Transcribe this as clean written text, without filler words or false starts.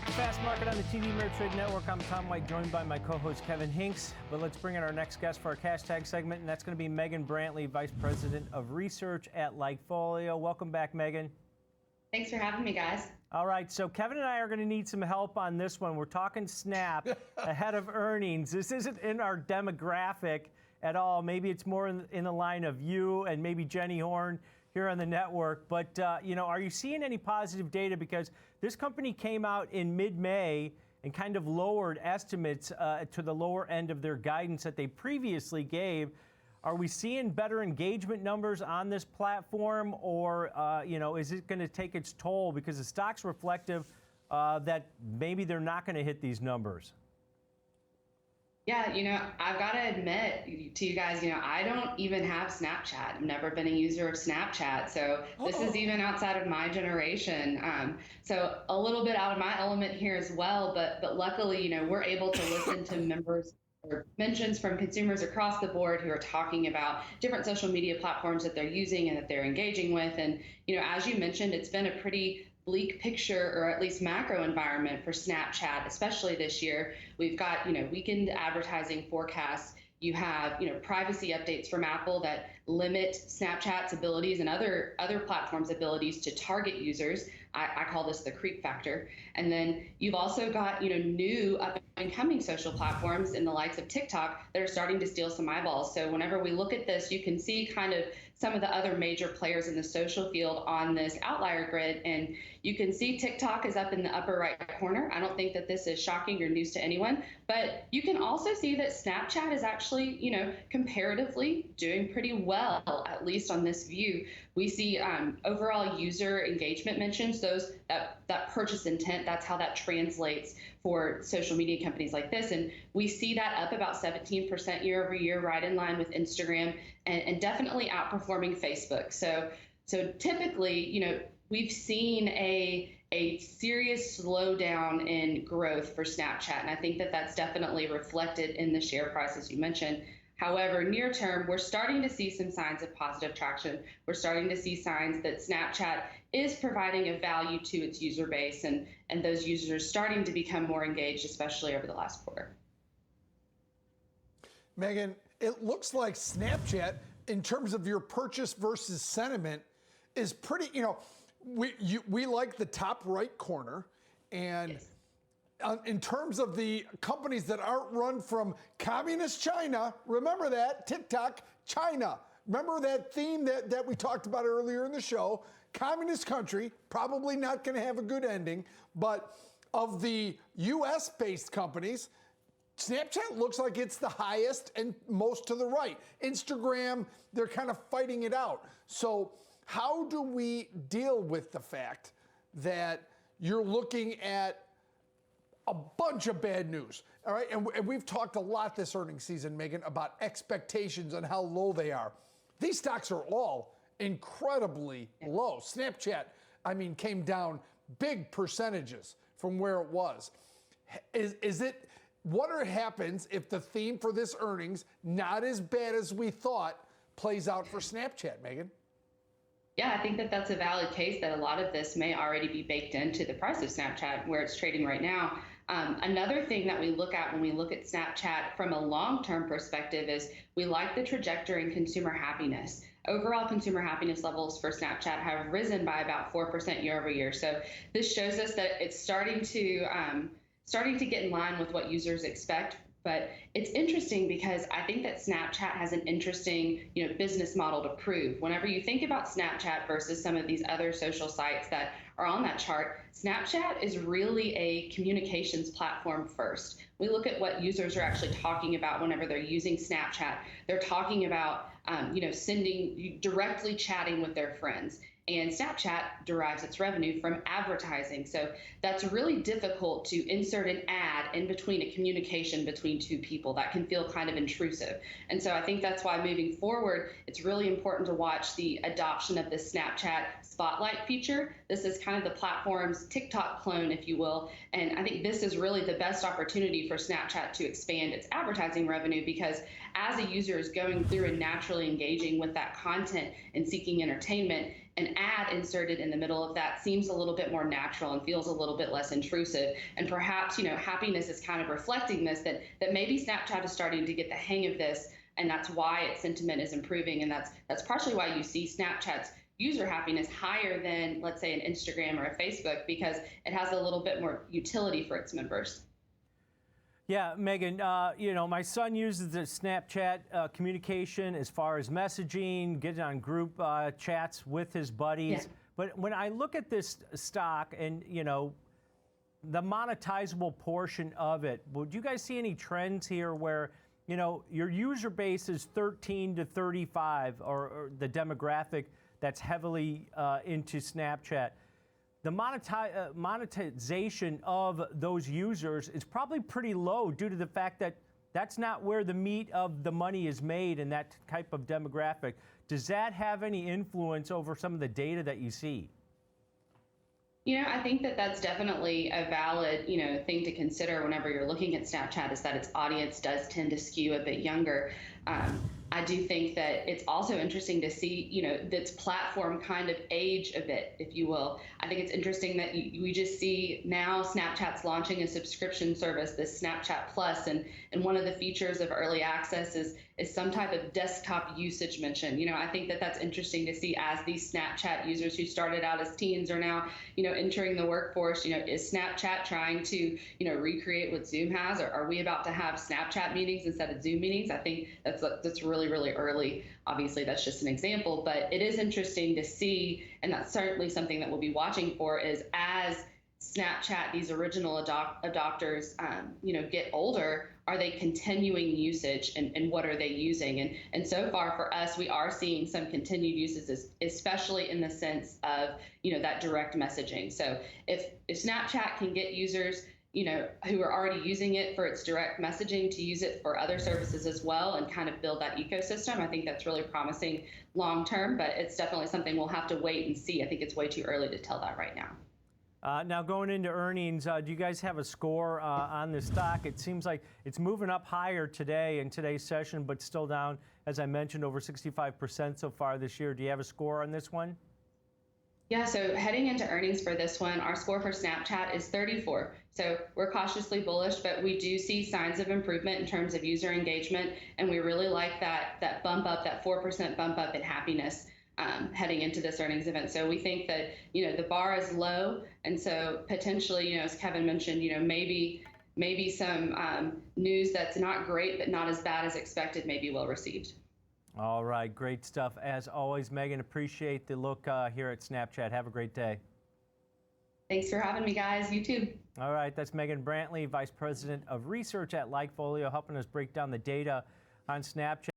back to Fast Market on the TD Ameritrade Network. I'm Tom White, joined by my co-host Kevin Hinks. But let's bring in our next guest for our cash tag segment, and that's going to be Megan Brantley, Vice President of Research at LikeFolio. Welcome back, Megan. Thanks for having me, guys. All right, so Kevin and I are going to need some help on this one. We're talking Snap ahead of earnings. This isn't in our demographic at all. Maybe it's more in the line of you and maybe Jenny Horn here on the network. But, are you seeing any positive data? Because this company came out in mid-May and kind of lowered estimates to the lower end of their guidance that they previously gave. Are we seeing better engagement numbers on this platform, or, is it going to take its toll because the stock's reflective that maybe they're not going to hit these numbers? Yeah, I've got to admit to you guys, I don't even have Snapchat. I've never been a user of Snapchat. So this is even outside of my generation. So a little bit out of my element here as well. But luckily, we're able to listen to members or mentions from consumers across the board who are talking about different social media platforms that they're using and that they're engaging with. And, as you mentioned, it's been a pretty bleak picture, or at least macro environment for Snapchat, especially this year. We've got, weakened advertising forecasts. You have, privacy updates from Apple that limit Snapchat's abilities and other platforms' abilities to target users. I call this the creep factor. And then you've also got, new up-and-coming social platforms in the likes of TikTok that are starting to steal some eyeballs. So whenever we look at this, you can see kind of some of the other major players in the social field on this outlier grid. And you can see TikTok is up in the upper right corner. I don't think that this is shocking or news to anyone, but you can also see that Snapchat is actually, comparatively doing pretty well, at least on this view. We see overall user engagement mentions, those that purchase intent, that's how that translates for social media companies like this. And we see that up about 17% year over year, right in line with Instagram, and definitely outperforming Facebook. So typically, we've seen a serious slowdown in growth for Snapchat, and I think that that's definitely reflected in the share price, as you mentioned. However, near term, we're starting to see some signs of positive traction. We're starting to see signs that Snapchat is providing a value to its user base, and those users starting to become more engaged, especially over the last quarter. Megan, it looks like Snapchat, in terms of your purchase versus sentiment, is pretty, we like the top right corner. And Yes. In terms of the companies that aren't run from communist China, remember that, TikTok, China. Remember that theme that we talked about earlier in the show? Communist country, probably not going to have a good ending. But of the US-based companies, Snapchat looks like it's the highest and most to the right. Instagram, they're kind of fighting it out. So how do we deal with the fact that you're looking at a bunch of bad news, all right? And we've talked a lot this earnings season, Megan, about expectations and how low they are. These stocks are all incredibly low. Snapchat, came down big percentages from where it was. What happens if the theme for this earnings, not as bad as we thought, plays out for Snapchat, Megan? Yeah, I think that that's a valid case that a lot of this may already be baked into the price of Snapchat where it's trading right now. Another thing that we look at when we look at Snapchat from a long-term perspective is we like the trajectory in consumer happiness. Overall consumer happiness levels for Snapchat have risen by about 4% year over year. So this shows us that it's starting to get in line with what users expect. But it's interesting because I think that Snapchat has an interesting, business model to prove. Whenever you think about Snapchat versus some of these other social sites that are on that chart, Snapchat is really a communications platform first. We look at what users are actually talking about whenever they're using Snapchat. They're talking about, directly chatting with their friends. And Snapchat derives its revenue from advertising. So that's really difficult to insert an ad in between a communication between two people. That can feel kind of intrusive. And so I think that's why moving forward, it's really important to watch the adoption of the Snapchat Spotlight feature. This is kind of the platform's TikTok clone, if you will. And I think this is really the best opportunity for Snapchat to expand its advertising revenue, because as a user is going through and naturally engaging with that content and seeking entertainment, an ad inserted in the middle of that seems a little bit more natural and feels a little bit less intrusive. And perhaps, happiness is kind of reflecting this, that maybe Snapchat is starting to get the hang of this, and that's why its sentiment is improving. And that's partially why you see Snapchat's user happiness higher than, let's say, an Instagram or a Facebook, because it has a little bit more utility for its members. Yeah, Megan, my son uses the Snapchat communication as far as messaging, getting on group chats with his buddies. Yeah. But when I look at this stock and, the monetizable portion of it, would you guys see any trends here where, your user base is 13 to 35, or the demographic that's heavily into Snapchat? The monetization of those users is probably pretty low due to the fact that that's not where the meat of the money is made in that type of demographic. Does that have any influence over some of the data that you see? I think that that's definitely a valid, thing to consider whenever you're looking at Snapchat, is that its audience does tend to skew a bit younger. I do think that it's also interesting to see, its platform kind of age a bit, if you will. I think it's interesting that we just see now Snapchat's launching a subscription service, this Snapchat Plus, and one of the features of early access is some type of desktop usage mention. I think that that's interesting to see as these Snapchat users who started out as teens are now, entering the workforce. Is Snapchat trying to, recreate what Zoom has? Or are we about to have Snapchat meetings instead of Zoom meetings? I think that's really, really early. Obviously, that's just an example, but it is interesting to see, and that's certainly something that we'll be watching for, is as Snapchat, these original adopters, get older, are they continuing usage, and what are they using? And so far for us, we are seeing some continued uses, especially in the sense of, that direct messaging. So if Snapchat can get users, who are already using it for its direct messaging to use it for other services as well and kind of build that ecosystem, I think that's really promising long term, but it's definitely something we'll have to wait and see. I think it's way too early to tell that right now. Now going into earnings, do you guys have a score on the stock? It seems like it's moving up higher today in today's session, but still down, as I mentioned, over 65% so far this year. Do you have a score on this one? Yeah, so heading into earnings for this one, our score for Snapchat is 34. So we're cautiously bullish, but we do see signs of improvement in terms of user engagement, and we really like that bump up, that 4% bump up in happiness heading into this earnings event. So we think that, the bar is low, and so potentially, as Kevin mentioned, maybe some news that's not great but not as bad as expected may be well received. All right, great stuff. As always, Megan, appreciate the look here at Snapchat. Have a great day. Thanks for having me, guys. You too. All right, that's Megan Brantley, Vice President of Research at LikeFolio, helping us break down the data on Snapchat.